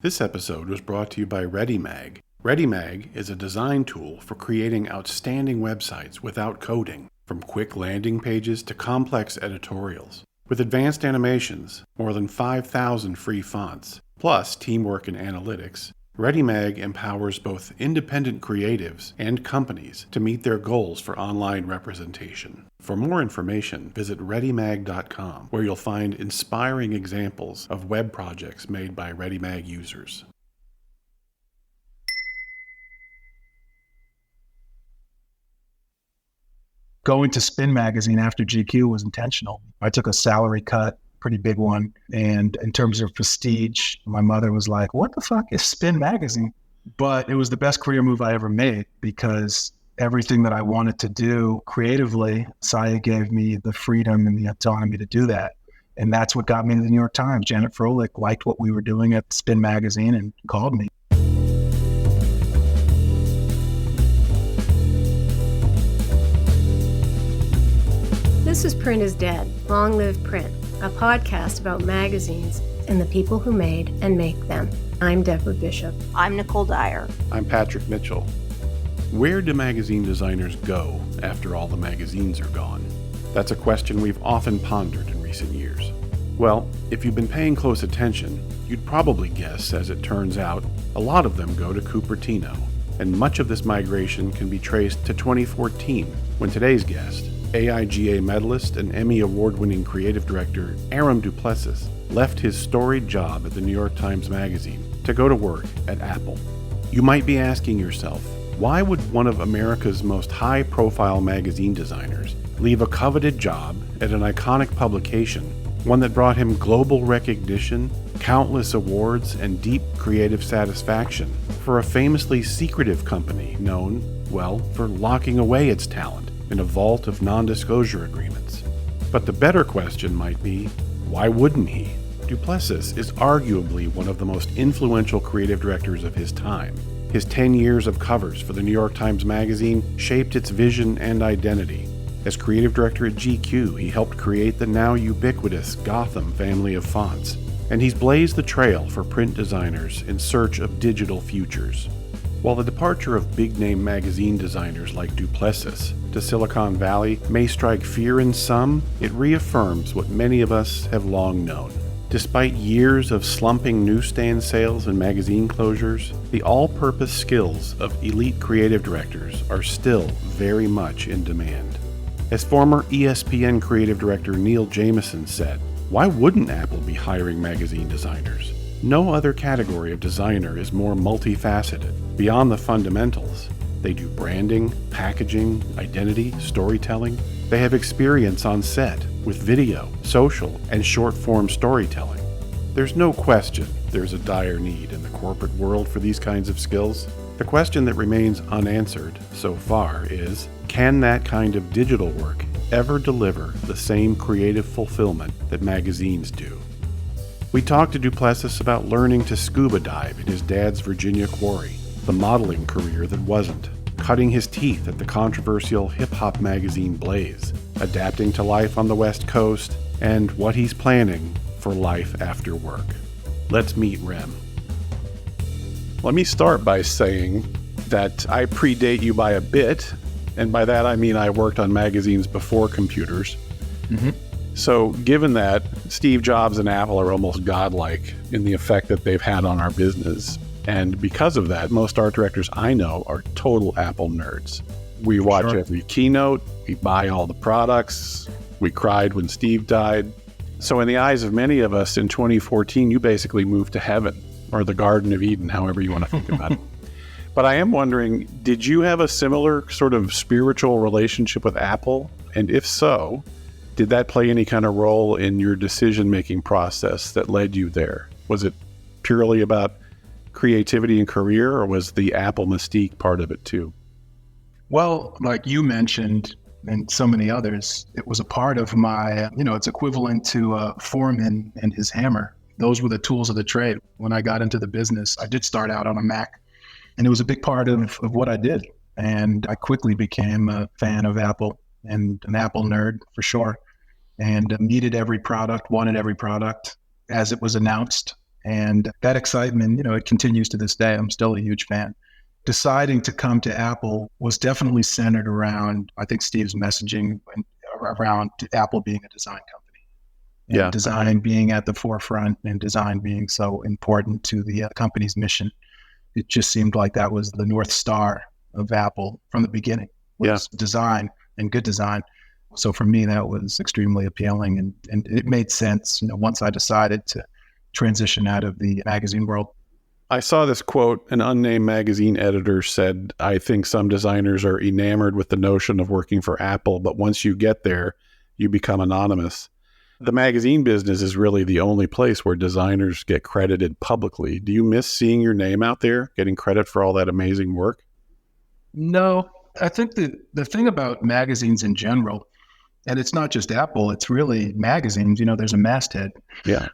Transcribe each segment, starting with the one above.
This episode was brought to you by ReadyMag. ReadyMag is a design tool for creating outstanding websites without coding, from quick landing pages to complex editorials. With advanced animations, more than 5,000 free fonts, plus teamwork and analytics, ReadyMag empowers both independent creatives and companies to meet their goals for online representation. For more information, visit readymag.com, where you'll find inspiring examples of web projects made by ReadyMag users. Going to Spin Magazine after GQ was intentional. I took a salary cut, pretty big one. And in terms of prestige, my mother was like, what the fuck is Spin Magazine? But it was the best career move I ever made because everything that I wanted to do creatively, Saya gave me the freedom and the autonomy to do that. And that's what got me to the New York Times. Janet Froelich liked what we were doing at Spin Magazine and called me. This is Print is Dead, Long Live Print, a podcast about magazines and the people who made and make them. I'm Deborah Bishop. I'm Nicole Dyer. I'm Patrick Mitchell. Where do magazine designers go after all the magazines are gone? That's a question we've often pondered in recent years. Well, if you've been paying close attention, you'd probably guess, as it turns out, a lot of them go to Cupertino, and much of this migration can be traced to 2014, when today's guest, AIGA Medalist and Emmy Award-winning creative director Arem Duplessis, left his storied job at the New York Times Magazine to go to work at Apple. You might be asking yourself, why would one of America's most high-profile magazine designers leave a coveted job at an iconic publication, one that brought him global recognition, countless awards, and deep creative satisfaction, for a famously secretive company known, well, for locking away its talent in a vault of non-disclosure agreements? But the better question might be, why wouldn't he? Duplessis is arguably one of the most influential creative directors of his time. His 10 years of covers for the New York Times Magazine shaped its vision and identity. As creative director at GQ, he helped create the now ubiquitous Gotham family of fonts, and he's blazed the trail for print designers in search of digital futures. While the departure of big-name magazine designers like Duplessis to Silicon Valley may strike fear in some, it reaffirms what many of us have long known. Despite years of slumping newsstand sales and magazine closures, the all-purpose skills of elite creative directors are still very much in demand. As former ESPN creative director Neil Jameson said, why wouldn't Apple be hiring magazine designers? No other category of designer is more multifaceted. Beyond the fundamentals, they do branding, packaging, identity, storytelling. They have experience on set with video, social, and short-form storytelling. There's no question there's a dire need in the corporate world for these kinds of skills. The question that remains unanswered so far is, can that kind of digital work ever deliver the same creative fulfillment that magazines do? We talked to Duplessis about learning to scuba dive in his dad's Virginia quarry, the modeling career that wasn't, cutting his teeth at the controversial hip-hop magazine Blaze, adapting to life on the West Coast, and what he's planning for life after work. Let's meet Rem. Let me start by saying that I predate you by a bit, and by that I mean I worked on magazines before computers. Mm-hmm. So given that, Steve Jobs and Apple are almost godlike in the effect that they've had on our business. And because of that, most art directors I know are total Apple nerds. We watch every keynote, we buy all the products, we cried when Steve died. So in the eyes of many of us in 2014, you basically moved to heaven, or the Garden of Eden, however you want to think about it. But I am wondering, did you have a similar sort of spiritual relationship with Apple? And if so, did that play any kind of role in your decision-making process that led you there? Was it purely about creativity and career, or was the Apple mystique part of it too? Well, like you mentioned, and so many others, it was a part of my, it's equivalent to Foreman and his hammer. Those were the tools of the trade. When I got into the business, I did start out on a Mac, and it was a big part of what I did. And I quickly became a fan of Apple and an Apple nerd for sure, and needed every product, wanted every product as it was announced. And that excitement, it continues to this day. I'm still a huge fan. Deciding to come to Apple was definitely centered around, I think, Steve's messaging around Apple being a design company. And design being at the forefront and design being so important to the company's mission. It just seemed like that was the North Star of Apple from the beginning, was design and good design. So for me, that was extremely appealing, and it made sense, once I decided to transition out of the magazine world. I saw this quote. An unnamed magazine editor said, "I think some designers are enamored with the notion of working for Apple, but once you get there, you become anonymous." The magazine business is really the only place where designers get credited publicly. Do you miss seeing your name out there, getting credit for all that amazing work? No, I think the thing about magazines in general, and it's not just Apple, it's really magazines, there's a masthead. Yeah.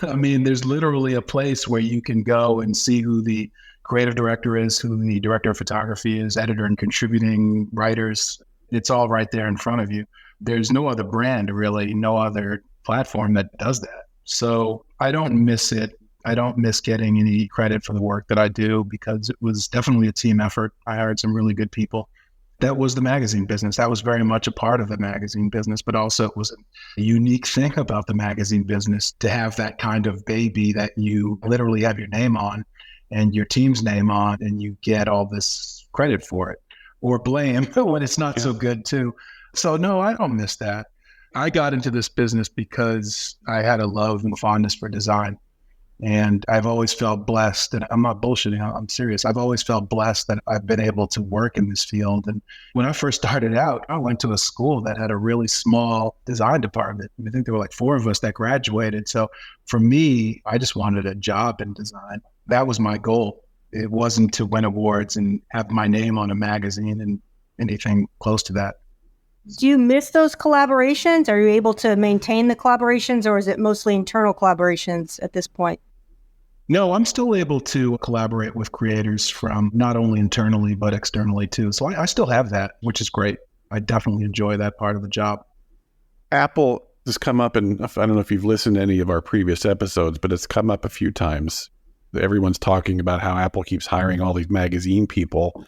I mean, there's literally a place where you can go and see who the creative director is, who the director of photography is, editor and contributing writers. It's all right there in front of you. There's no other brand, really, no other platform that does that. So I don't miss it. I don't miss getting any credit for the work that I do, because it was definitely a team effort. I hired some really good people. That was the magazine business. That was very much a part of the magazine business, but also it was a unique thing about the magazine business to have that kind of baby that you literally have your name on and your team's name on, and you get all this credit for it, or blame when it's not so good too. So no, I don't miss that. I got into this business because I had a love and fondness for design. And I've always felt blessed, and I'm not bullshitting, I'm serious. I've always felt blessed that I've been able to work in this field. And when I first started out, I went to a school that had a really small design department. I think there were like 4 of us that graduated. So for me, I just wanted a job in design. That was my goal. It wasn't to win awards and have my name on a magazine and anything close to that. Do you miss those collaborations? Are you able to maintain the collaborations, or is it mostly internal collaborations at this point? No, I'm still able to collaborate with creators from not only internally, but externally too. So I still have that, which is great. I definitely enjoy that part of the job. Apple has come up, and I don't know if you've listened to any of our previous episodes, but it's come up a few times. Everyone's talking about how Apple keeps hiring all these magazine people.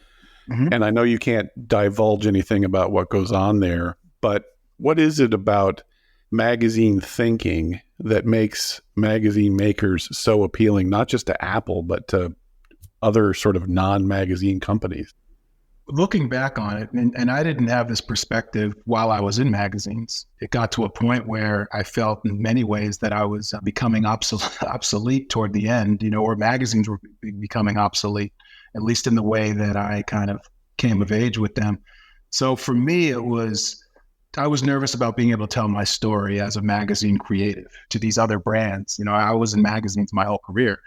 Mm-hmm. And I know you can't divulge anything about what goes on there, but what is it about magazine thinking that makes magazine makers so appealing, not just to Apple, but to other sort of non-magazine companies? Looking back on it, and I didn't have this perspective while I was in magazines. It got to a point where I felt in many ways that I was becoming obsolete toward the end, or magazines were becoming obsolete, at least in the way that I kind of came of age with them. So for me, I was nervous about being able to tell my story as a magazine creative to these other brands. I was in magazines my whole career.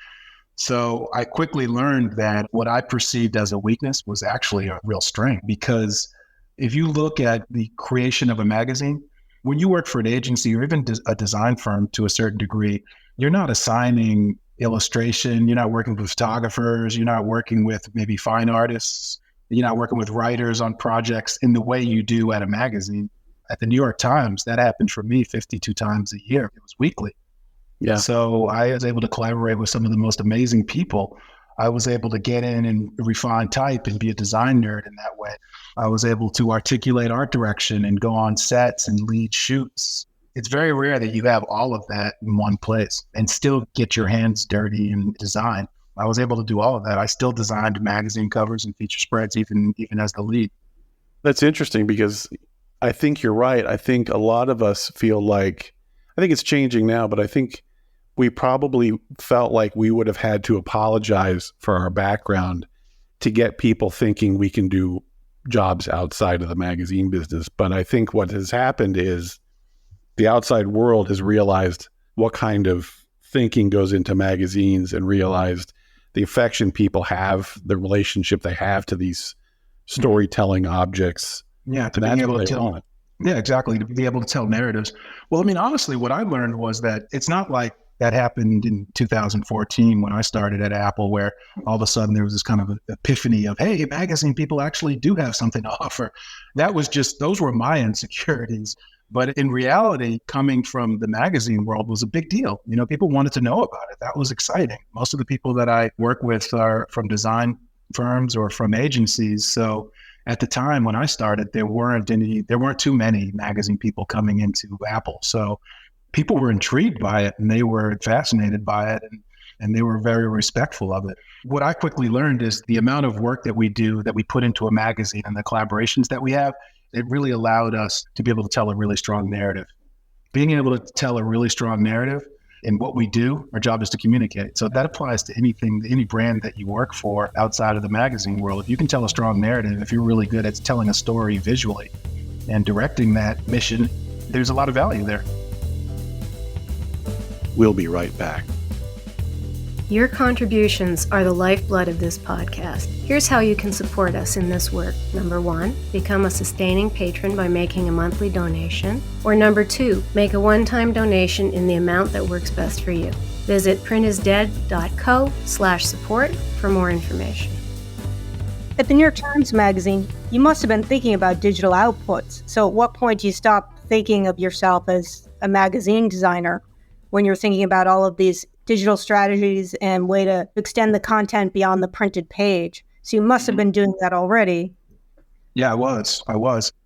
So I quickly learned that what I perceived as a weakness was actually a real strength, because if you look at the creation of a magazine, when you work for an agency or even a design firm to a certain degree, you're not assigning illustration, you're not working with photographers, you're not working with maybe fine artists, you're not working with writers on projects in the way you do at a magazine. At the New York Times, that happened for me 52 times a year. It was weekly. Yeah. So I was able to collaborate with some of the most amazing people. I was able to get in and refine type and be a design nerd in that way. I was able to articulate art direction and go on sets and lead shoots. It's very rare that you have all of that in one place and still get your hands dirty in design. I was able to do all of that. I still designed magazine covers and feature spreads, even as the lead. That's interesting, because I think you're right. I think a lot of us feel like, I think it's changing now, but I think we probably felt like we would have had to apologize for our background to get people thinking we can do jobs outside of the magazine business. But I think what has happened is the outside world has realized what kind of thinking goes into magazines and realized the affection people have, the relationship they have to these storytelling objects. Yeah, to be able to tell. Yeah, exactly. To be able to tell narratives. Well, I mean, honestly, what I learned was that it's not like that happened in 2014 when I started at Apple, where all of a sudden there was this kind of epiphany of, hey, magazine people actually do have something to offer. That was just, those were my insecurities. But in reality, coming from the magazine world was a big deal. People wanted to know about it. That was exciting. Most of the people that I work with are from design firms or from agencies. So at the time when I started, there weren't too many magazine people coming into Apple. So people were intrigued by it and they were fascinated by it and they were very respectful of it. What I quickly learned is the amount of work that we do, that we put into a magazine and the collaborations that we have, it really allowed us to be able to tell a really strong narrative. Being able to tell a really strong narrative in what we do, our job is to communicate. So that applies to any brand that you work for outside of the magazine world. If you can tell a strong narrative, if you're really good at telling a story visually and directing that mission, there's a lot of value there. We'll be right back. Your contributions are the lifeblood of this podcast. Here's how you can support us in this work. Number 1, become a sustaining patron by making a monthly donation. Or number 2, make a one-time donation in the amount that works best for you. Visit printisdead.co/support for more information. At the New York Times Magazine, you must have been thinking about digital outputs. So at what point do you stop thinking of yourself as a magazine designer when you're thinking about all of these digital strategies and way to extend the content beyond the printed page? So you must have been doing that already. Yeah, I was.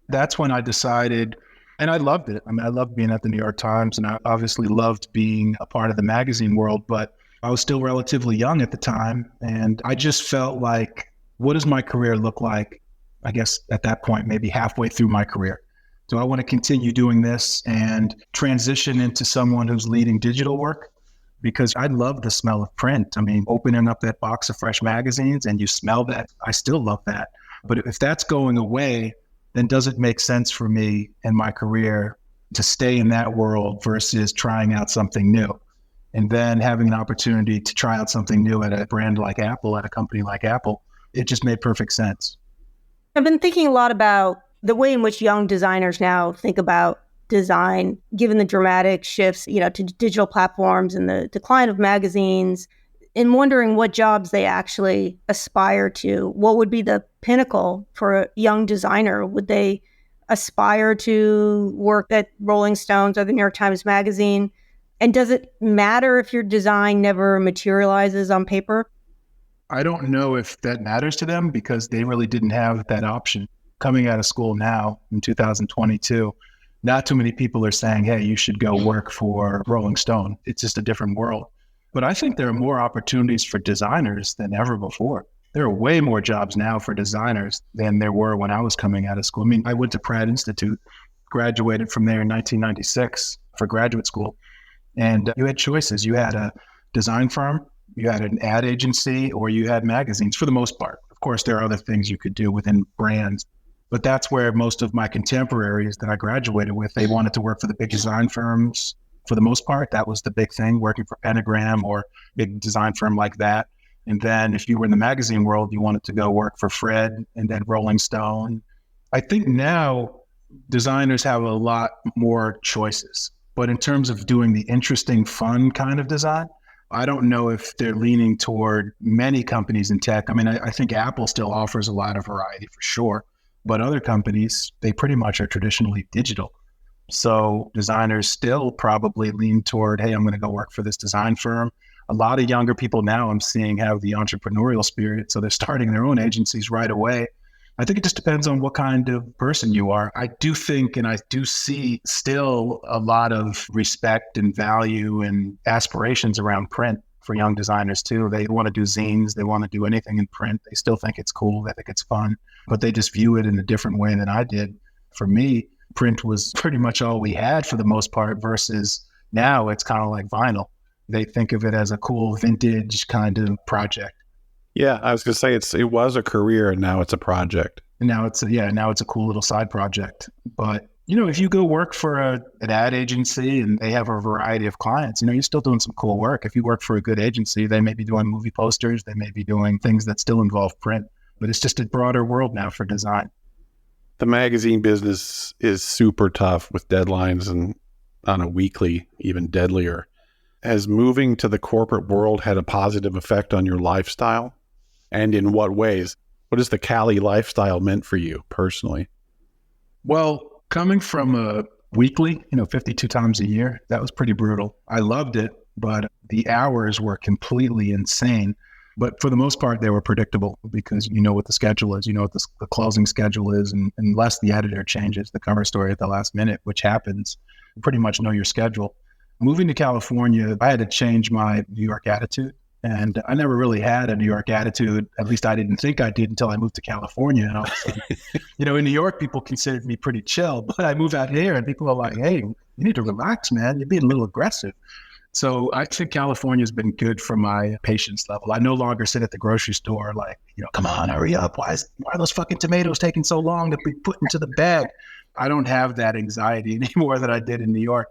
That's when I decided, and I loved it. I mean, I loved being at the New York Times, and I obviously loved being a part of the magazine world, but I was still relatively young at the time. And I just felt like, what does my career look like? I guess at that point, maybe halfway through my career. Do I want to continue doing this and transition into someone who's leading digital work? Because I love the smell of print. I mean, opening up that box of fresh magazines and you smell that, I still love that. But if that's going away, then does it make sense for me in my career to stay in that world versus trying out something new? And then having an opportunity to try out something new at a brand like Apple, at a company like Apple, it just made perfect sense. I've been thinking a lot about the way in which young designers now think about design, given the dramatic shifts, to digital platforms and the decline of magazines, and wondering what jobs they actually aspire to. What would be the pinnacle for a young designer? Would they aspire to work at Rolling Stones or the New York Times Magazine? And does it matter if your design never materializes on paper? I don't know if that matters to them because they really didn't have that option. Coming out of school now in 2022, not too many people are saying, hey, you should go work for Rolling Stone. It's just a different world. But I think there are more opportunities for designers than ever before. There are way more jobs now for designers than there were when I was coming out of school. I mean, I went to Pratt Institute, graduated from there in 1996 for graduate school. And you had choices. You had a design firm, you had an ad agency, or you had magazines for the most part. Of course, there are other things you could do within brands. But that's where most of my contemporaries that I graduated with, they wanted to work for the big design firms. For the most part, that was the big thing, working for Pentagram or big design firm like that. And then if you were in the magazine world, you wanted to go work for Fred and then Rolling Stone. I think now designers have a lot more choices. But in terms of doing the interesting, fun kind of design, I don't know if they're leaning toward many companies in tech. I mean, I think Apple still offers a lot of variety for sure. But other companies, they pretty much are traditionally digital. So designers still probably lean toward, hey, I'm going to go work for this design firm. A lot of younger people now I'm seeing have the entrepreneurial spirit. So they're starting their own agencies right away. I think it just depends on what kind of person you are. I do think, and I do see still a lot of respect and value and aspirations around print for young designers too. They want to do zines. They want to do anything in print. They still think it's cool. They think it's fun, but they just view it in a different way than I did. For me, print was pretty much all we had for the most part versus now it's kind of like vinyl. They think of it as a cool vintage kind of project. Yeah, I was going to say it was a career and now it's a project. And now it's a cool little side project. But if you go work for an ad agency and they have a variety of clients, you're still doing some cool work. If you work for a good agency, they may be doing movie posters, they may be doing things that still involve print, but it's just a broader world now for design. The magazine business is super tough with deadlines and on a weekly, even deadlier. Has moving to the corporate world had a positive effect on your lifestyle? And in what ways? What has the Cali lifestyle meant for you personally? Well, coming from a weekly, 52 times a year. That was pretty brutal. I loved it, but the hours were completely insane. But for the most part, they were predictable because you know what the schedule is, you know what the closing schedule is, and unless the editor changes the cover story at the last minute, which happens, you pretty much know your schedule. Moving to California, I had to change my New York attitude. And I never really had a New York attitude. At least I didn't think I did until I moved to California. And all of a sudden, in New York, people considered me pretty chill. But I moved out here and people are like, hey, you need to relax, man. You're being a little aggressive. So I think California has been good for my patience level. I no longer sit at the grocery store like, come on, hurry up. Why are those fucking tomatoes taking so long to be put into the bag? I don't have that anxiety anymore that I did in New York.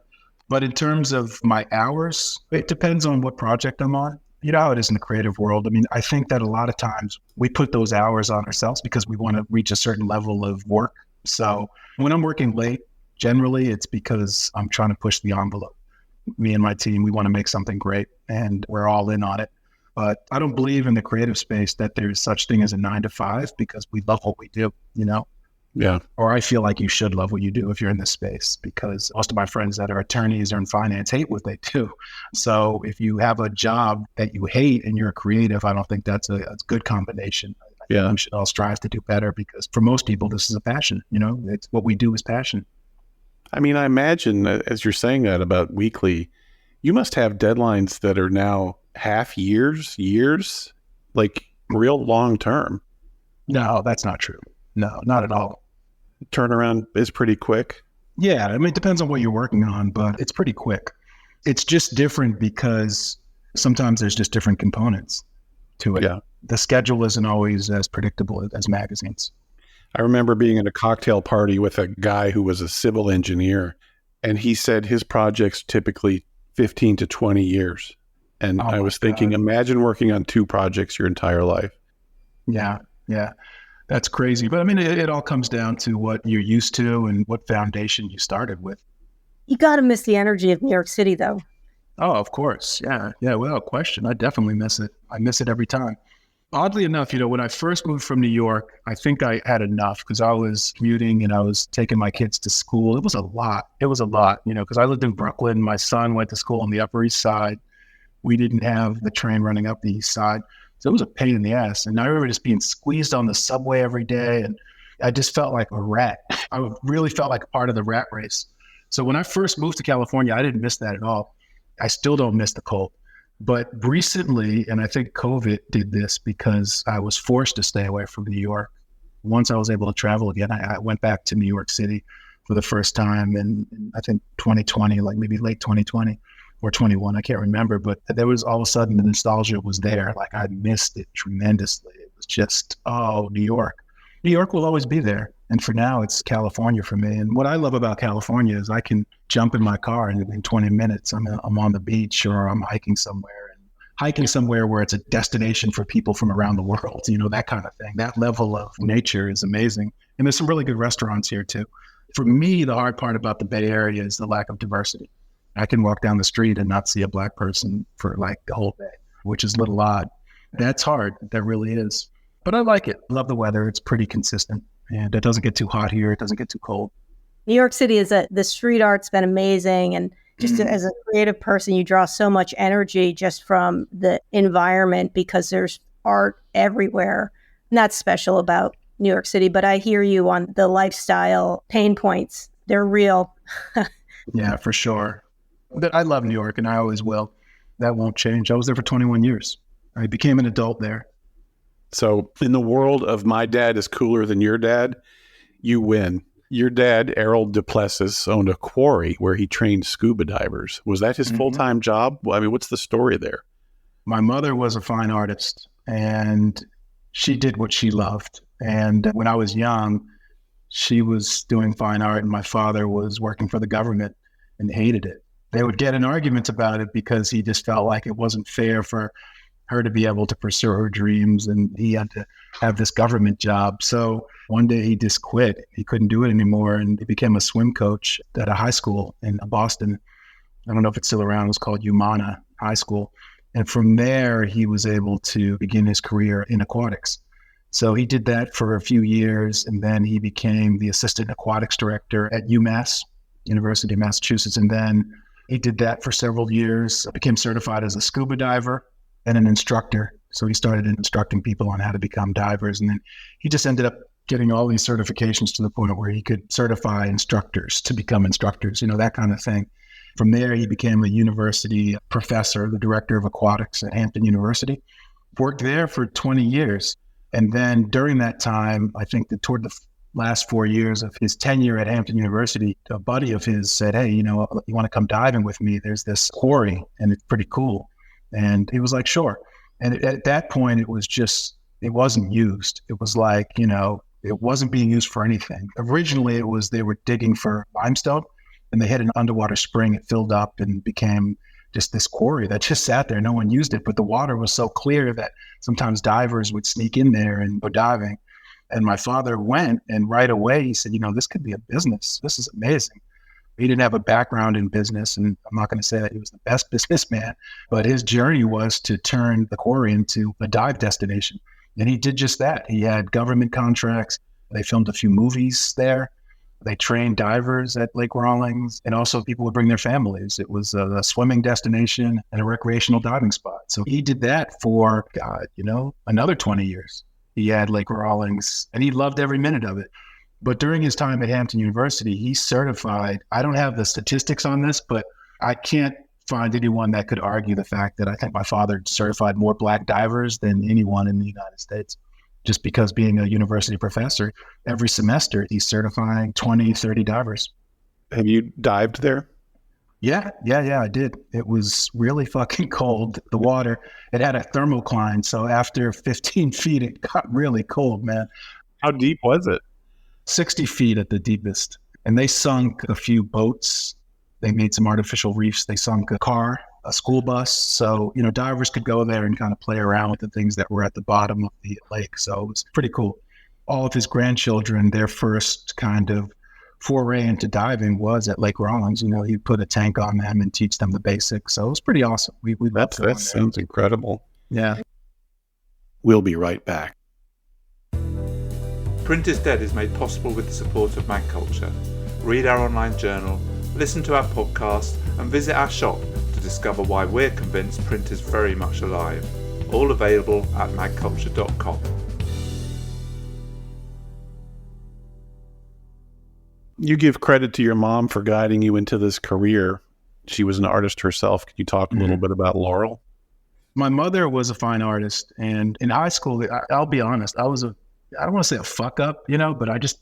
But in terms of my hours, it depends on what project I'm on. You know how it is in the creative world. I mean, I think that a lot of times we put those hours on ourselves because we want to reach a certain level of work. So when I'm working late, generally it's because I'm trying to push the envelope. Me and my team, we want to make something great and we're all in on it. But I don't believe in the creative space that there's such thing as a 9 to 5 because we love what we do, Yeah. Or I feel like you should love what you do if you're in this space, because most of my friends that are attorneys or in finance hate what they do. So if you have a job that you hate and you're a creative, I don't think that's a good combination. I think we should all strive to do better because for most people, this is a passion. It's what we do is passion. I mean, I imagine as you're saying that about weekly, you must have deadlines that are now half years, like real long term. No, that's not true. No, not at all. Turnaround is pretty quick. Yeah, I mean, it depends on what you're working on, but it's pretty quick. It's just different because sometimes there's just different components to it. Yeah. The schedule isn't always as predictable as magazines. I remember being at a cocktail party with a guy who was a civil engineer, and he said his projects typically 15 to 20 years. And I was thinking, imagine working on 2 projects your entire life. Yeah. That's crazy. But I mean, it all comes down to what you're used to and what foundation you started with. You got to miss the energy of New York City, though. Oh, of course. Yeah, without question. I definitely miss it. I miss it every time. Oddly enough, when I first moved from New York, I think I had enough because I was commuting and I was taking my kids to school. It was a lot, because I lived in Brooklyn. My son went to school on the Upper East Side. We didn't have the train running up the East Side. So it was a pain in the ass. And I remember just being squeezed on the subway every day. And I just felt like a rat. I really felt like a part of the rat race. So when I first moved to California, I didn't miss that at all. I still don't miss the cold. But recently, and I think COVID did this because I was forced to stay away from New York. Once I was able to travel again, I went back to New York City for the first time in I think 2020, like maybe late 2020. Or 21, I can't remember, but there was all of a sudden the nostalgia was there. Like I missed it tremendously. It was just, New York. New York will always be there. And for now, it's California for me. And what I love about California is I can jump in my car and in 20 minutes, I'm on the beach or I'm hiking somewhere where it's a destination for people from around the world, that kind of thing. That level of nature is amazing. And there's some really good restaurants here too. For me, the hard part about the Bay Area is the lack of diversity. I can walk down the street and not see a Black person for like the whole day, which is a little odd. That's hard. That really is. But I like it. I love the weather. It's pretty consistent. And it doesn't get too hot here. It doesn't get too cold. New York City the street art's been amazing. And just as a creative person, you draw so much energy just from the environment because there's art everywhere. And that's special about New York City. But I hear you on the lifestyle pain points. They're real. Yeah, for sure. But I love New York and I always will. That won't change. I was there for 21 years. I became an adult there. So in the world of my dad is cooler than your dad, you win. Your dad, Arem Duplessis, owned a quarry where he trained scuba divers. Was that his full-time job? Well, I mean, what's the story there? My mother was a fine artist and she did what she loved. And when I was young, she was doing fine art and my father was working for the government and hated it. They would get in arguments about it because he just felt like it wasn't fair for her to be able to pursue her dreams and he had to have this government job. So one day he just quit. He couldn't do it anymore and he became a swim coach at a high school in Boston. I don't know if it's still around. It was called Umana High School. And from there, he was able to begin his career in aquatics. So he did that for a few years and then he became the assistant aquatics director at UMass. University of Massachusetts. And then he did that for several years, became certified as a scuba diver and an instructor. So he started instructing people on how to become divers. And then he just ended up getting all these certifications to the point where he could certify instructors to become instructors, that kind of thing. From there, he became a university professor, the director of aquatics at Hampton University, worked there for 20 years. And then during that time, I think that toward the last 4 years of his tenure at Hampton University, a buddy of his said, hey, you want to come diving with me? There's this quarry and it's pretty cool. And he was like, sure. And at that point, it wasn't used. It was like, it wasn't being used for anything. Originally, they were digging for limestone and they hit an underwater spring. It filled up and became just this quarry that just sat there. No one used it, but the water was so clear that sometimes divers would sneak in there and go diving. And my father went, and right away he said, this could be a business. This is amazing. He didn't have a background in business, and I'm not going to say that he was the best businessman, but his journey was to turn the quarry into a dive destination. And he did just that. He had government contracts. They filmed a few movies there. They trained divers at Lake Rawlings, and also people would bring their families. It was a swimming destination and a recreational diving spot. So he did that for, another 20 years. He had Lake Rawlings, and he loved every minute of it. But during his time at Hampton University, he certified, I don't have the statistics on this, but I can't find anyone that could argue the fact that I think my father certified more Black divers than anyone in the United States. Just because being a university professor, every semester he's certifying 20, 30 divers. Have you dived there? Yeah, I did. It was really fucking cold. The water, it had a thermocline. So after 15 feet, it got really cold, man. How deep was it? 60 feet at the deepest. And they sunk a few boats. They made some artificial reefs. They sunk a car, a school bus. So, divers could go there and kind of play around with the things that were at the bottom of the lake. So it was pretty cool. All of his grandchildren, their first kind of foray into diving was at Lake Rawlings. He'd put a tank on them and teach them the basics. So it was pretty awesome. We that sounds incredible. Yeah. We'll be right back. Print is Dead is made possible with the support of Mag Culture. Read our online journal, listen to our podcast, and visit our shop to discover why we're convinced print is very much alive. All available at magculture.com. You give credit to your mom for guiding you into this career. She was an artist herself. Could you talk a little bit about Laurel? My mother was a fine artist. And in high school, I'll be honest, I don't want to say a fuck up, but I just,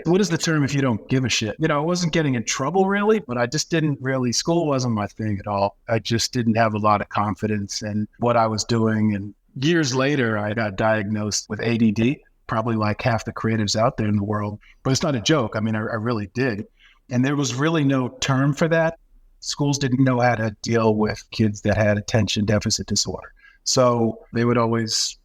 what is the term if you don't give a shit? I wasn't getting in trouble really, but I just didn't really, school wasn't my thing at all. I just didn't have a lot of confidence in what I was doing. And years later, I got diagnosed with ADD. Probably like half the creatives out there in the world, but it's not a joke. I mean, I really did. And there was really no term for that. Schools didn't know how to deal with kids that had attention deficit disorder. So they would always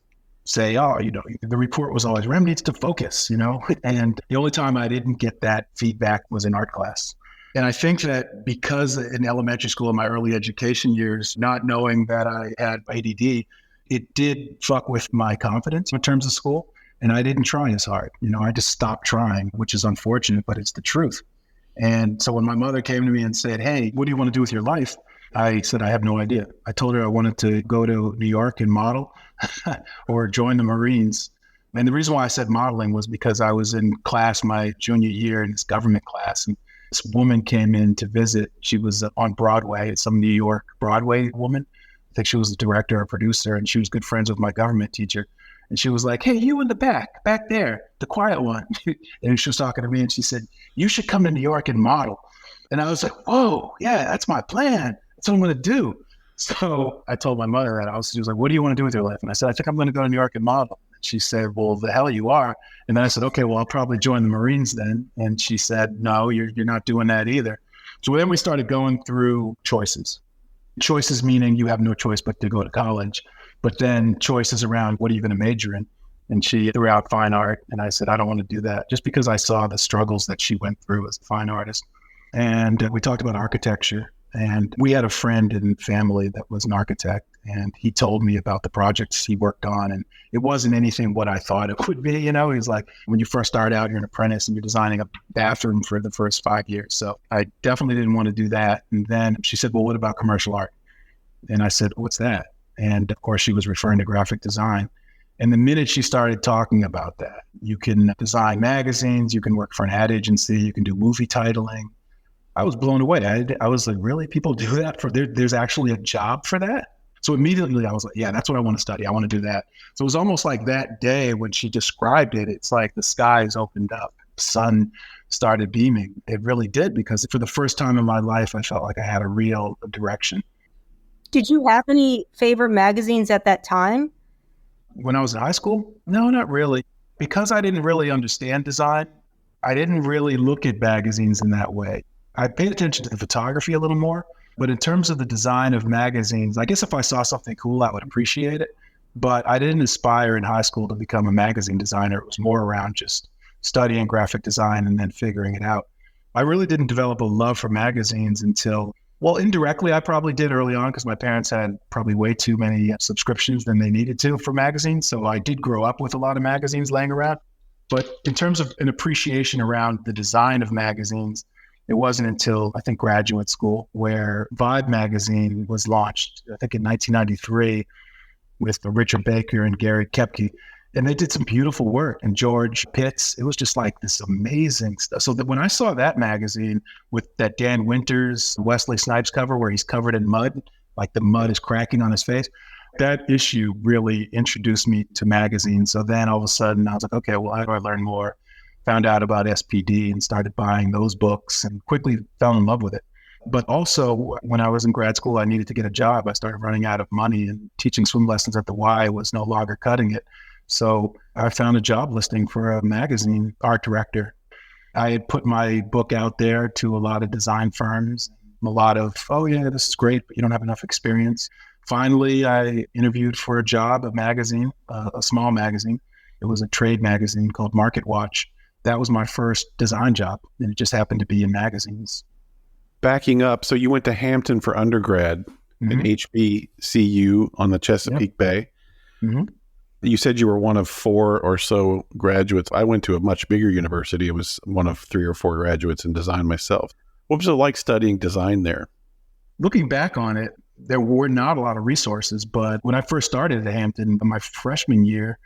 say, the report was always, Rem needs to focus, and the only time I didn't get that feedback was in art class. And I think that because in elementary school, in my early education years, not knowing that I had ADD, it did fuck with my confidence in terms of school. And I didn't try as hard. I just stopped trying, which is unfortunate, but it's the truth. And so when my mother came to me and said, hey, what do you want to do with your life? I said, I have no idea. I told her I wanted to go to New York and model or join the Marines. And the reason why I said modeling was because I was in class my junior year in this government class. And this woman came in to visit. She was on Broadway, some New York Broadway woman. I think she was the director or producer, and she was good friends with my government teacher. And she was like, hey, you in the back there, the quiet one. And she was talking to me and she said, you should come to New York and model. And I was like, whoa, yeah, that's my plan. That's what I'm going to do. So I told my mother that. She was like, what do you want to do with your life? And I said, I think I'm going to go to New York and model. And she said, well, the hell you are. And then I said, okay, well, I'll probably join the Marines then. And she said, no, you're not doing that either. So then we started going through choices. Choices meaning you have no choice but to go to college. But then choices around what are you going to major in? And she threw out fine art. And I said, I don't want to do that, just because I saw the struggles that she went through as a fine artist. And we talked about architecture. And we had a friend in family that was an architect, and he told me about the projects he worked on. And it wasn't anything what I thought it would be. He's like, when you first start out, you're an apprentice and you're designing a bathroom for the first 5 years. So I definitely didn't want to do that. And then she said, well, what about commercial art? And I said, what's that? And of course, she was referring to graphic design. And the minute she started talking about that, you can design magazines, you can work for an ad agency, you can do movie titling. I was blown away. I was like, really? People do that? There's actually a job for that? So immediately I was like, yeah, that's what I want to study. I want to do that. So it was almost like that day when she described it, it's like the skies opened up, sun started beaming. It really did, because for the first time in my life, I felt like I had a real direction. Did you have any favorite magazines at that time? When I was in high school? No, not really. Because I didn't really understand design, I didn't really look at magazines in that way. I paid attention to the photography a little more, but in terms of the design of magazines, I guess if I saw something cool, I would appreciate it. But I didn't aspire in high school to become a magazine designer. It was more around just studying graphic design and then figuring it out. I really didn't develop a love for magazines until, well, indirectly, I probably did early on because my parents had probably way too many subscriptions than they needed to for magazines. So I did grow up with a lot of magazines laying around. But in terms of an appreciation around the design of magazines, it wasn't until, I think, graduate school where Vibe magazine was launched, I think in 1993, with Richard Baker and Gary Kepke. And they did some beautiful work. And George Pitts, it was just like this amazing stuff. So that when I saw that magazine with that Dan Winters, Wesley Snipes cover where he's covered in mud, like the mud is cracking on his face, that issue really introduced me to magazines. So then all of a sudden I was like, okay, well, how do I learn more? Found out about SPD and started buying those books and quickly fell in love with it. But also when I was in grad school, I needed to get a job. I started running out of money, and teaching swim lessons at the Y was no longer cutting it. So I found a job listing for a magazine art director. I had put my book out there to a lot of design firms, a lot of, oh yeah, this is great, but you don't have enough experience. Finally, I interviewed for a job, a magazine, a small magazine. It was a trade magazine called Market Watch. That was my first design job, and it just happened to be in magazines. Backing up, so you went to Hampton for undergrad at HBCU on the Chesapeake Bay. Mm-hmm. You said you were one of 4 or so graduates. I went to a much bigger university. I was one of 3 or 4 graduates in design myself. What was it like studying design there? Looking back on it, there were not a lot of resources, but when I first started at Hampton, my freshman year,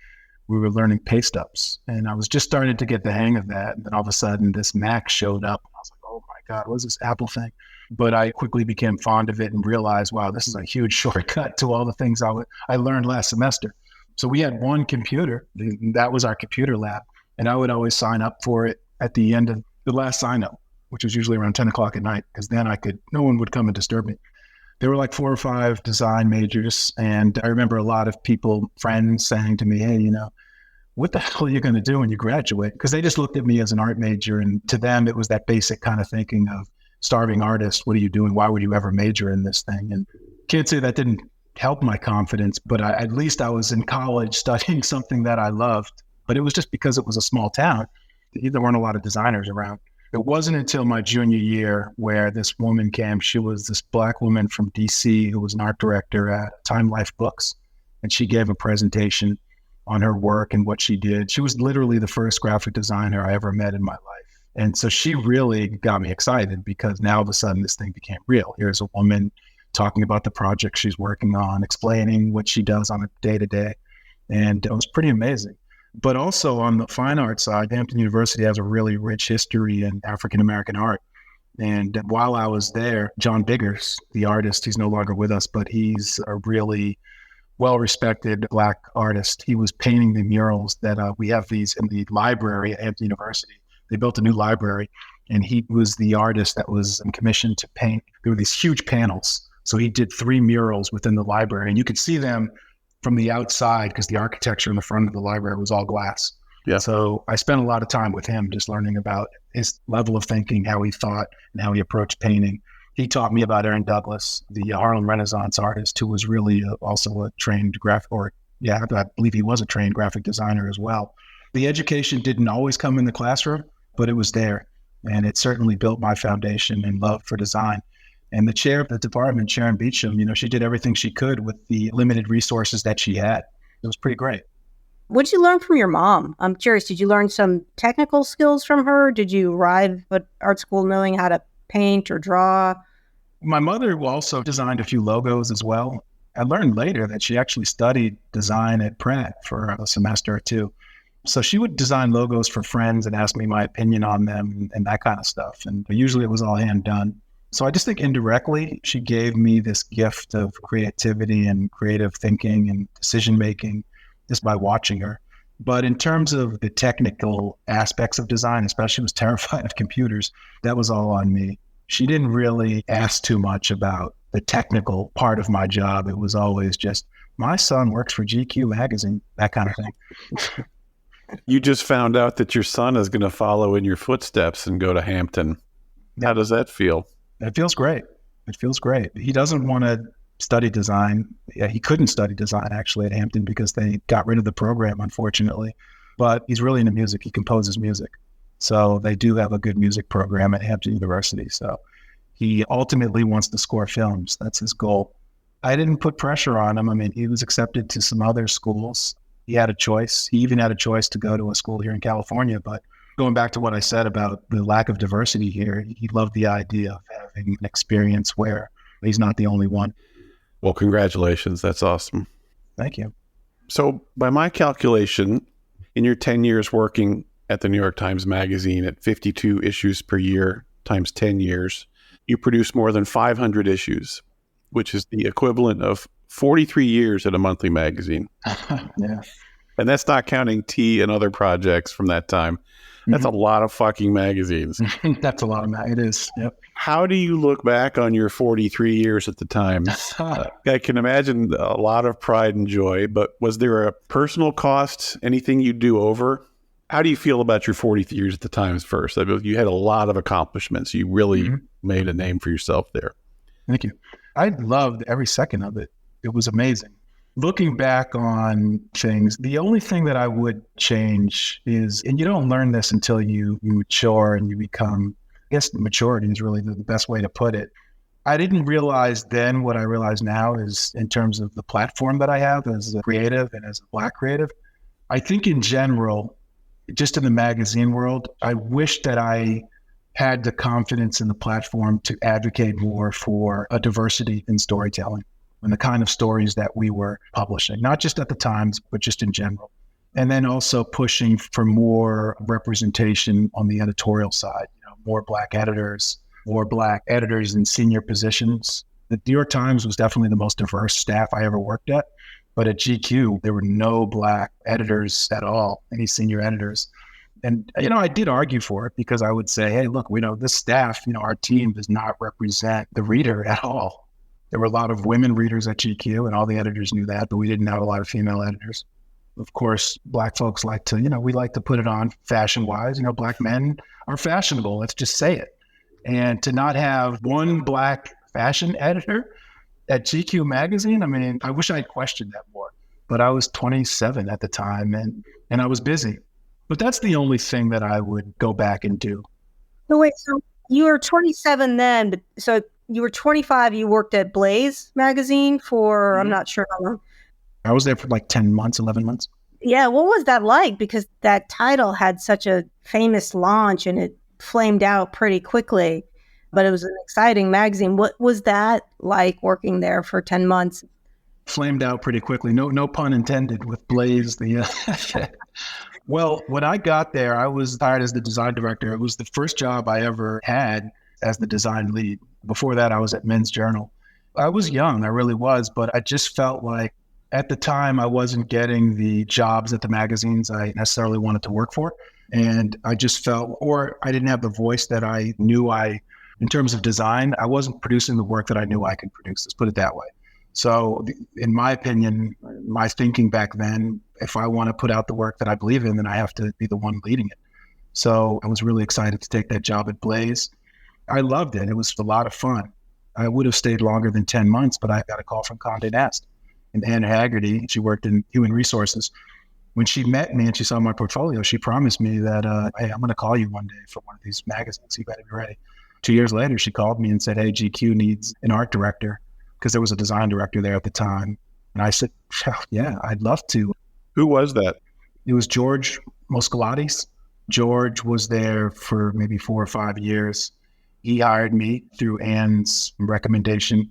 we were learning paste ups, and I was just starting to get the hang of that. And then all of a sudden this Mac showed up. I was like, oh my God, what is this Apple thing? But I quickly became fond of it and realized, wow, this is a huge shortcut to all the things I learned last semester. So we had one computer, that was our computer lab. And I would always sign up for it at the end of the last sign up, which was usually around 10 o'clock at night, because then no one would come and disturb me. There were like 4 or 5 design majors. And I remember a lot of friends saying to me, hey, what the hell are you going to do when you graduate? Because they just looked at me as an art major. And to them, it was that basic kind of thinking of starving artist. What are you doing? Why would you ever major in this thing? And can't say that didn't help my confidence, but at least I was in college studying something that I loved. But it was just because it was a small town. There weren't a lot of designers around. It wasn't until my junior year where this woman came. She was this Black woman from DC who was an art director at Time Life Books. And she gave a presentation on her work and what she did. She was literally the first graphic designer I ever met in my life. And so she really got me excited, because now all of a sudden this thing became real. Here's a woman talking about the project she's working on, explaining what she does on a day-to-day. And it was pretty amazing. But also on the fine art side, Hampton University has a really rich history in African-American art. And while I was there, John Biggers, the artist, he's no longer with us, but he's a really well-respected Black artist. He was painting the murals that we have these in the library at Hampton University. They built a new library, and he was the artist that was commissioned to paint. There were these huge panels. So he did 3 murals within the library, and you could see them from the outside because the architecture in the front of the library was all glass. Yeah. So I spent a lot of time with him just learning about his level of thinking, how he thought, and how he approached painting. He taught me about Arem Duplessis, the Harlem Renaissance artist, who was really also a trained I believe he was a trained graphic designer as well. The education didn't always come in the classroom, but it was there. And it certainly built my foundation and love for design. And the chair of the department, Sharon Beecham, she did everything she could with the limited resources that she had. It was pretty great. What did you learn from your mom? I'm curious, did you learn some technical skills from her? Did you arrive at art school knowing how to paint or draw? My mother also designed a few logos as well. I learned later that she actually studied design at Pratt for a semester or two. So she would design logos for friends and ask me my opinion on them and that kind of stuff. And usually it was all hand done. So I just think indirectly, she gave me this gift of creativity and creative thinking and decision making just by watching her. But in terms of the technical aspects of design, especially she was terrified of computers, that was all on me. She didn't really ask too much about the technical part of my job. It was always just, my son works for GQ magazine, that kind of thing. You just found out that your son is going to follow in your footsteps and go to Hampton. How does that feel? It feels great. It feels great. He doesn't want to study design. Yeah, he couldn't study design actually at Hampton because they got rid of the program, unfortunately. But he's really into music. He composes music. So they do have a good music program at Hampton University. So he ultimately wants to score films. That's his goal. I didn't put pressure on him. I mean, he was accepted to some other schools. He had a choice. He even had a choice to go to a school here in California. But going back to what I said about the lack of diversity here, he loved the idea of having an experience where he's not the only one. Well, congratulations. That's awesome. Thank you. So by my calculation, in your 10 years working at the New York Times Magazine at 52 issues per year times 10 years, you produce more than 500 issues, which is the equivalent of 43 years at a monthly magazine. Yeah. And that's not counting T and other projects from that time. That's a lot of fucking magazines. That's a lot of it is. Yep. How do you look back on your 43 years at the Times? I can imagine a lot of pride and joy, but was there a personal cost, anything you do over? How do you feel about your 43 years at the Times first? I mean, you had a lot of accomplishments. You really made a name for yourself there. Thank you. I loved every second of it. It was amazing. Looking back on things, the only thing that I would change is, and you don't learn this until you mature and you become, I guess maturity is really the best way to put it. I didn't realize then what I realize now is in terms of the platform that I have as a creative and as a Black creative. I think in general, just in the magazine world, I wish that I had the confidence in the platform to advocate more for a diversity in storytelling and the kind of stories that we were publishing, not just at the Times, but just in general. And then also pushing for more representation on the editorial side, more Black editors in senior positions. The New York Times was definitely the most diverse staff I ever worked at. But at GQ, there were no Black editors at all, any senior editors. And, I did argue for it because I would say, hey, look, this staff, our team does not represent the reader at all. There were a lot of women readers at GQ and all the editors knew that, but we didn't have a lot of female editors. Of course, Black folks like to, we like to put it on fashion-wise. Black men are fashionable. Let's just say it. And to not have one Black fashion editor at GQ magazine, I wish I had questioned that more. But I was 27 at the time and I was busy. But that's the only thing that I would go back and do. So wait, so you were 27 then, but so you were 25, you worked at Blaze magazine for, I'm not sure how long. I was there for like 10 months, 11 months. Yeah, what was that like? Because that title had such a famous launch and it flamed out pretty quickly, but it was an exciting magazine. What was that like working there for 10 months? Flamed out pretty quickly. No pun intended with Blaze. Well, when I got there, I was hired as the design director. It was the first job I ever had as the design lead. Before that, I was at Men's Journal. I was young, I really was, but I just felt like at the time I wasn't getting the jobs at the magazines I necessarily wanted to work for. And I just felt, or I didn't have the voice that I knew in terms of design, I wasn't producing the work that I knew I could produce. Let's put it that way. So in my opinion, my thinking back then, if I want to put out the work that I believe in, then I have to be the one leading it. So I was really excited to take that job at Blaze. I loved it. It was a lot of fun. I would have stayed longer than 10 months, but I got a call from Condé Nast. And Anne Haggerty, she worked in human resources. When she met me and she saw my portfolio, she promised me that, hey, I'm going to call you one day for one of these magazines. You better be ready. 2 years later, she called me and said, hey, GQ needs an art director, because there was a design director there at the time. And I said, yeah, I'd love to. Who was that? It was George Moscolates. George was there for maybe 4 or 5 years. He hired me through Anne's recommendation.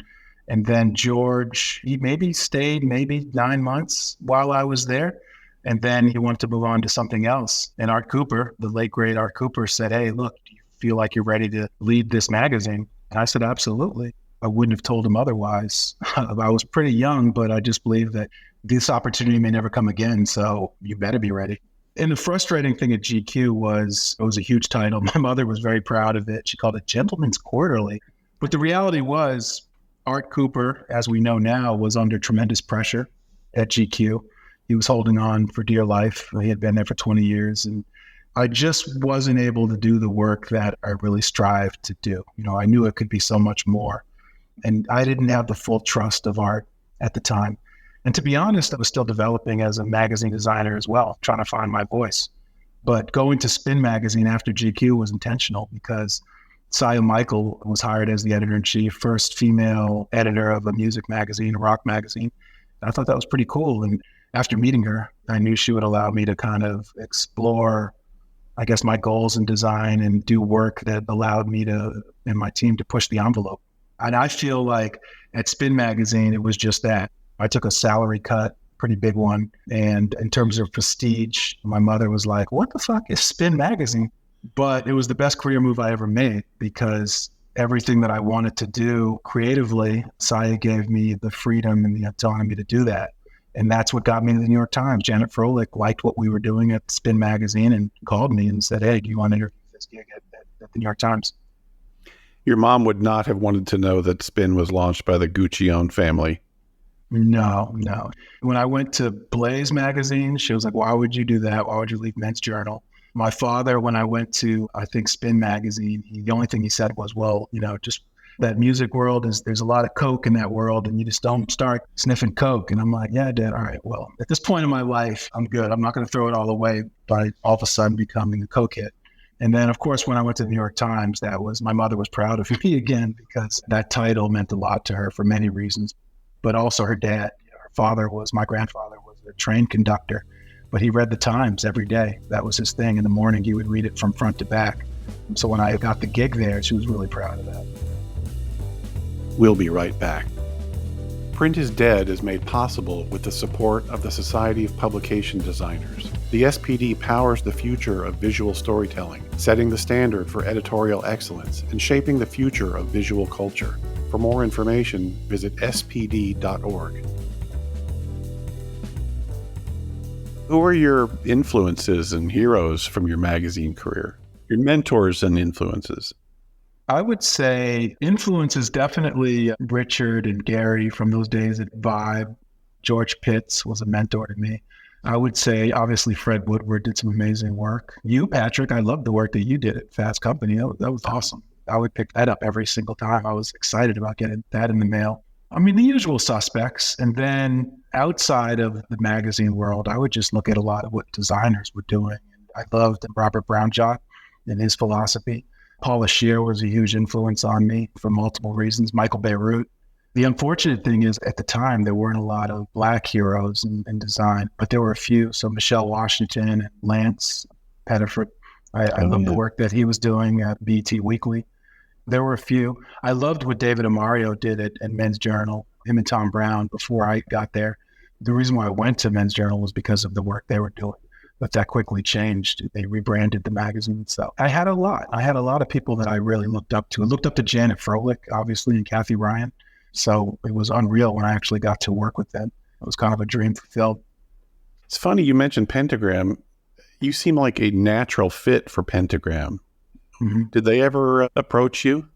And then George, he maybe stayed 9 months while I was there. And then he wanted to move on to something else. And Art Cooper, the late great Art Cooper, said, hey, look, do you feel like you're ready to lead this magazine? And I said, absolutely. I wouldn't have told him otherwise. I was pretty young, but I just believe that this opportunity may never come again. So you better be ready. And the frustrating thing at GQ was it was a huge title. My mother was very proud of it. She called it Gentleman's Quarterly. But the reality was Art Cooper, as we know now, was under tremendous pressure at GQ. He was holding on for dear life. He had been there for 20 years. And I just wasn't able to do the work that I really strived to do. I knew it could be so much more. And I didn't have the full trust of Art at the time. And to be honest, I was still developing as a magazine designer as well, trying to find my voice. But going to Spin Magazine after GQ was intentional because Saya Michael was hired as the editor-in-chief, first female editor of a music magazine, a rock magazine. I thought that was pretty cool. And after meeting her, I knew she would allow me to kind of explore, I guess, my goals in design and do work that allowed me to, and my team, to push the envelope. And I feel like at Spin Magazine, it was just that. I took a salary cut, pretty big one. And in terms of prestige, my mother was like, what the fuck is Spin Magazine? But it was the best career move I ever made because everything that I wanted to do creatively, Saya gave me the freedom and the autonomy to do that. And that's what got me to the New York Times. Janet Froelich liked what we were doing at Spin Magazine and called me and said, hey, do you want to interview this gig at the New York Times? Your mom would not have wanted to know that Spin was launched by the Gucci-owned family. No. When I went to Blaze Magazine, she was like, why would you do that? Why would you leave Men's Journal? My father, when I went to, I think, Spin Magazine, the only thing he said was, well, just that music world there's a lot of coke in that world and you just don't start sniffing coke. And I'm like, yeah, Dad, all right, well, at this point in my life, I'm good. I'm not going to throw it all away by all of a sudden becoming a coke hit. And then, of course, when I went to the New York Times, my mother was proud of me again because that title meant a lot to her for many reasons. But also her dad, my grandfather was a train conductor, but he read the Times every day. That was his thing. In the morning, he would read it from front to back. So when I got the gig there, she was really proud of that. We'll be right back. Print is Dead is made possible with the support of the Society of Publication Designers. The SPD powers the future of visual storytelling, setting the standard for editorial excellence and shaping the future of visual culture. For more information, visit spd.org. Who are your influences and heroes from your magazine career? Your mentors and influences? I would say influences definitely Richard and Gary from those days at Vibe. George Pitts was a mentor to me. I would say, obviously, Fred Woodward did some amazing work. You, Patrick, I love the work that you did at Fast Company. That was awesome. I would pick that up every single time. I was excited about getting that in the mail. I mean, the usual suspects. And then outside of the magazine world, I would just look at a lot of what designers were doing. I loved Robert Brownjock and his philosophy. Paula Scheer was a huge influence on me for multiple reasons. Michael Beirut. The unfortunate thing is at the time, there weren't a lot of Black heroes in design, but there were a few. So Michelle Washington and Lance Pettiford. I love the work that he was doing at BET Weekly. There were a few. I loved what David Amario did at Men's Journal, him and Tom Brown, before I got there. The reason why I went to Men's Journal was because of the work they were doing. But that quickly changed. They rebranded the magazine. So I had a lot. I had a lot of people that I really looked up to. I looked up to Janet Froelich, obviously, and Kathy Ryan. So it was unreal when I actually got to work with them. It was kind of a dream fulfilled. It's funny you mentioned Pentagram. You seem like a natural fit for Pentagram. Mm-hmm. Did they ever approach you?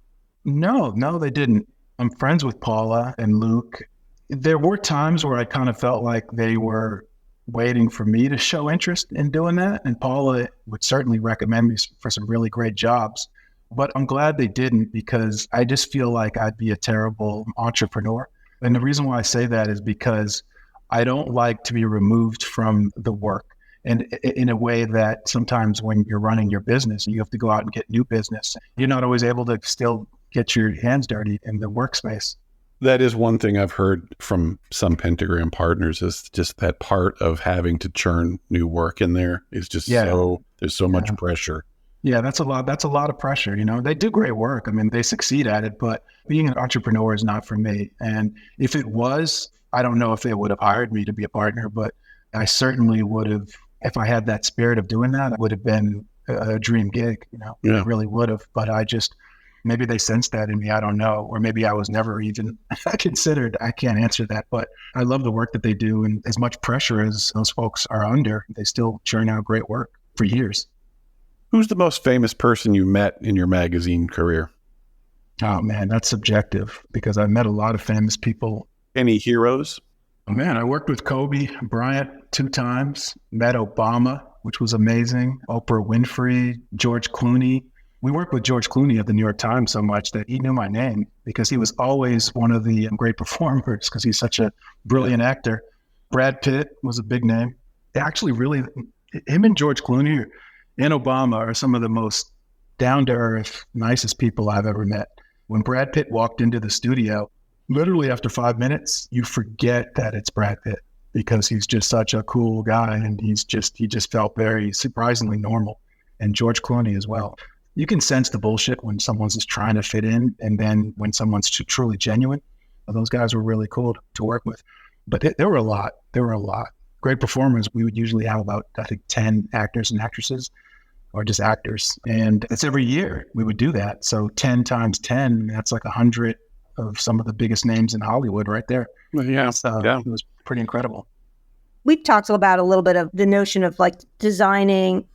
No, they didn't. I'm friends with Paula and Luke. There were times where I kind of felt like they were waiting for me to show interest in doing that. And Paula would certainly recommend me for some really great jobs. But I'm glad they didn't because I just feel like I'd be a terrible entrepreneur. And the reason why I say that is because I don't like to be removed from the work. And in a way that sometimes when you're running your business, you have to go out and get new business. You're not always able to still get your hands dirty in the workspace. That is one thing I've heard from some Pentagram partners, is just that part of having to churn new work in there is just there's so much pressure. Yeah, that's a lot. That's a lot of pressure. They do great work. I mean, they succeed at it, but being an entrepreneur is not for me. And if it was, I don't know if they would have hired me to be a partner, but I certainly would have, if I had that spirit of doing that, it would have been a dream gig, It really would have. But maybe they sensed that in me. I don't know. Or maybe I was never even considered. I can't answer that. But I love the work that they do. And as much pressure as those folks are under, they still churn out great work for years. Who's the most famous person you met in your magazine career? Oh, man, that's subjective because I've met a lot of famous people. Any heroes? Oh, man, I worked with Kobe Bryant 2 times, met Obama, which was amazing, Oprah Winfrey, George Clooney. We worked with George Clooney at the New York Times so much that he knew my name because he was always one of the great performers because he's such a brilliant actor. Brad Pitt was a big name. Actually, really, him and George Clooney and Obama are some of the most down-to-earth, nicest people I've ever met. When Brad Pitt walked into the studio, literally after 5 minutes, you forget that it's Brad Pitt because he's just such a cool guy and he just felt very surprisingly normal. And George Clooney as well. You can sense the bullshit when someone's just trying to fit in, and then when someone's truly genuine. Those guys were really cool to work with. But there were a lot. Great performers. We would usually have about, I think, 10 actors and actresses, or just actors. And it's every year we would do that. So 10 times 10, that's like 100 of some of the biggest names in Hollywood right there. Yeah. It was pretty incredible. We've talked about a little bit of the notion of like designing.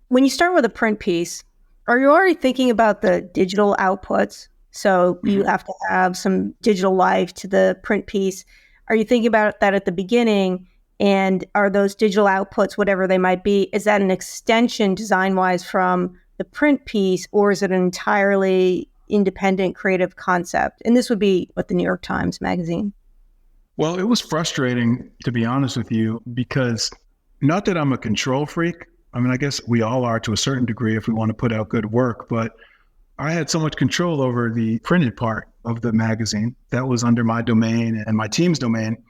When you start with a print piece, are you already thinking about the digital outputs? So you have to have some digital life to the print piece. Are you thinking about that at the beginning? And are those digital outputs, whatever they might be, is that an extension design-wise from the print piece, or is it an entirely independent creative concept? And this would be what the New York Times Magazine. Well, it was frustrating, to be honest with you, because not that I'm a control freak. I mean, I guess we all are to a certain degree if we want to put out good work, but I had so much control over the printed part of the magazine that was under my domain and my team's domain.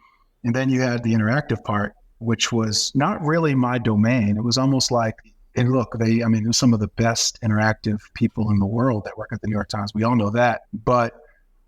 And then you had the interactive part, which was not really my domain. It was almost like, and look, there's some of the best interactive people in the world that work at the New York Times. We all know that, but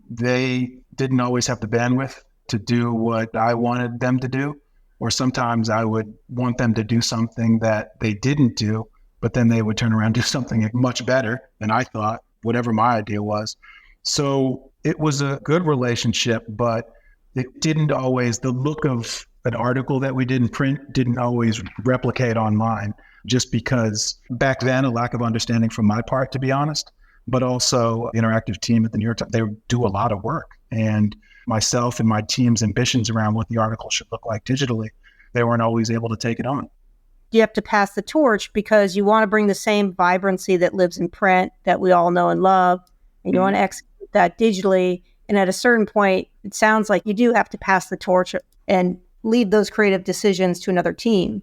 they didn't always have the bandwidth to do what I wanted them to do. Or sometimes I would want them to do something that they didn't do, but then they would turn around and do something much better than I thought, whatever my idea was. So it was a good relationship, but it didn't always, the look of an article that we didn't print didn't always replicate online, just because back then, a lack of understanding from my part, to be honest, but also the interactive team at the New York Times, they do a lot of work. And myself and my team's ambitions around what the article should look like digitally, they weren't always able to take it on. You have to pass the torch because you want to bring the same vibrancy that lives in print that we all know and love, and you want to execute that digitally. And at a certain point, it sounds like you do have to pass the torch and leave those creative decisions to another team.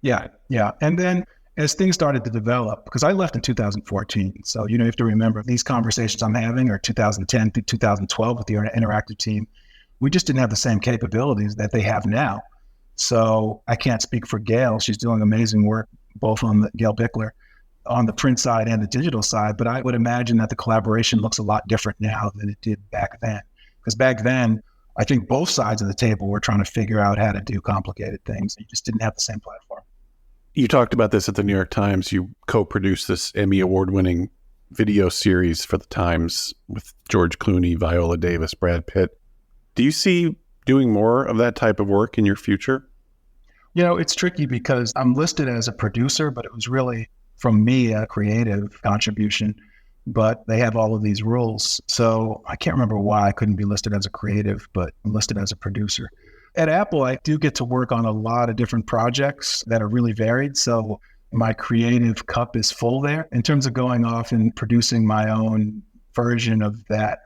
Yeah. And then as things started to develop, because I left in 2014. So, you have to remember these conversations I'm having are 2010 through 2012 with the interactive team. We just didn't have the same capabilities that they have now. So I can't speak for Gail. She's doing amazing work, both on the Gail Bickler, on the print side and the digital side. But I would imagine that the collaboration looks a lot different now than it did back then. Because back then, I think both sides of the table were trying to figure out how to do complicated things. You just didn't have the same platform. You talked about this at the New York Times. You co-produced this Emmy Award-winning video series for the Times with George Clooney, Viola Davis, Brad Pitt. Do you see doing more of that type of work in your future? It's tricky because I'm listed as a producer, but it was really, from me, a creative contribution. But they have all of these rules. So I can't remember why I couldn't be listed as a creative, but I'm listed as a producer. At Apple, I do get to work on a lot of different projects that are really varied. So my creative cup is full there. In terms of going off and producing my own version of that,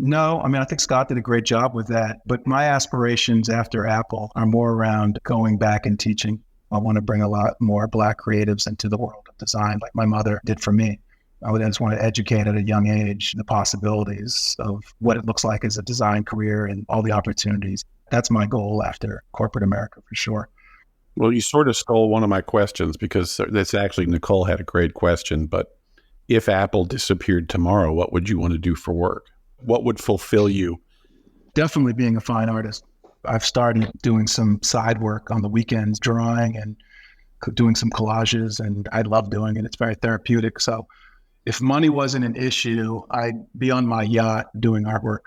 no, I think Scott did a great job with that. But my aspirations after Apple are more around going back and teaching I want to bring a lot more Black creatives into the world of design, like my mother did for me. I just want to educate at a young age the possibilities of what it looks like as a design career and all the opportunities. That's my goal after corporate America, for sure. Well, you sort of stole one of my questions, because that's actually, Nicole had a great question, but if Apple disappeared tomorrow, what would you want to do for work? What would fulfill you? Definitely being a fine artist. I've started doing some side work on the weekends, drawing and doing some collages, and I love doing it. It's very therapeutic. So if money wasn't an issue, I'd be on my yacht doing artwork.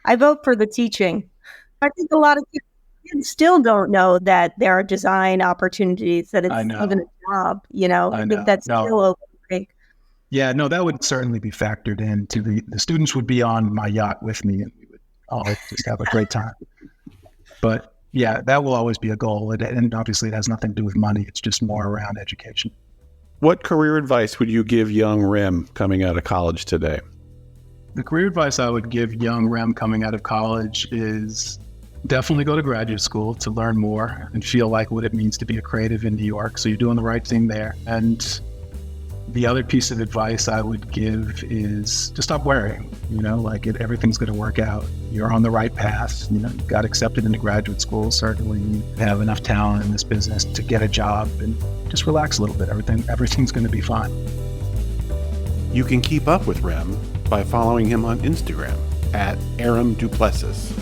I vote for the teaching. I think a lot of kids still don't know that there are design opportunities, that it's even a job, I think that's still okay. Yeah, no, that would certainly be factored into the students would be on my yacht with me, and we would all just have a great time. But yeah, that will always be a goal. And obviously it has nothing to do with money. It's just more around education. What career advice would you give young Rem coming out of college today? The career advice I would give young Rem coming out of college is definitely go to graduate school to learn more and feel like what it means to be a creative in New York. So you're doing the right thing there. And the other piece of advice I would give is to stop worrying, everything's going to work out. You're on the right path. You got accepted into graduate school. Certainly you have enough talent in this business to get a job, and just relax a little bit. Everything's going to be fine. You can keep up with Rem by following him on Instagram at Arem Duplessis.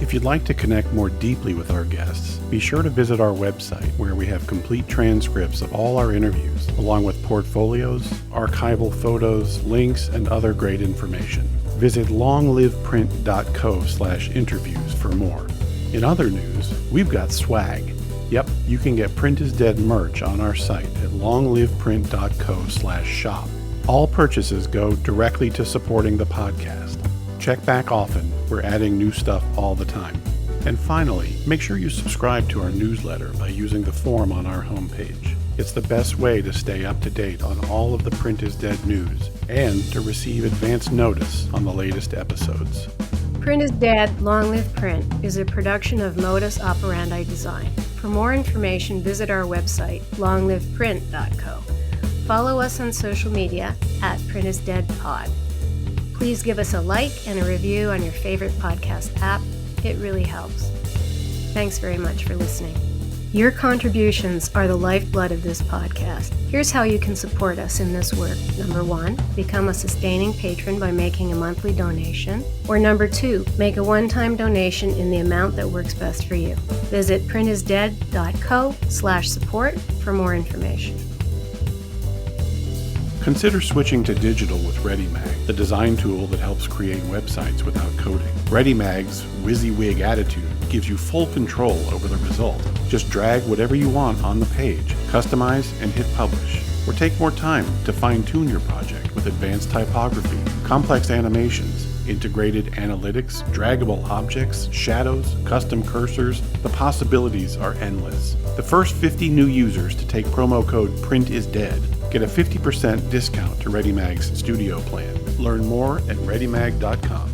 If you'd like to connect more deeply with our guests, be sure to visit our website, where we have complete transcripts of all our interviews, along with portfolios, archival photos, links, and other great information. Visit longliveprint.co/interviews for more. In other news, we've got swag. Yep, you can get Print is Dead merch on our site at longliveprint.co/shop. All purchases go directly to supporting the podcast. Check back often. We're adding new stuff all the time. And finally, make sure you subscribe to our newsletter by using the form on our homepage. It's the best way to stay up to date on all of the Print is Dead news and to receive advance notice on the latest episodes. Print is Dead, Long Live Print is a production of Modus Operandi Design. For more information, visit our website, longliveprint.co. Follow us on social media at PrintIsDeadPod. Please give us a like and a review on your favorite podcast app. It really helps. Thanks very much for listening. Your contributions are the lifeblood of this podcast. Here's how you can support us in this work. Number 1, become a sustaining patron by making a monthly donation. Or number 2, make a one-time donation in the amount that works best for you. Visit printisdead.co/support for more information. Consider switching to digital with ReadyMag, the design tool that helps create websites without coding. ReadyMag's WYSIWYG attitude gives you full control over the result. Just drag whatever you want on the page, customize, and hit publish. Or take more time to fine-tune your project with advanced typography, complex animations, integrated analytics, draggable objects, shadows, custom cursors. The possibilities are endless. The first 50 new users to take promo code PRINTISDEAD get a 50% discount to ReadyMag's studio plan. Learn more at ReadyMag.com.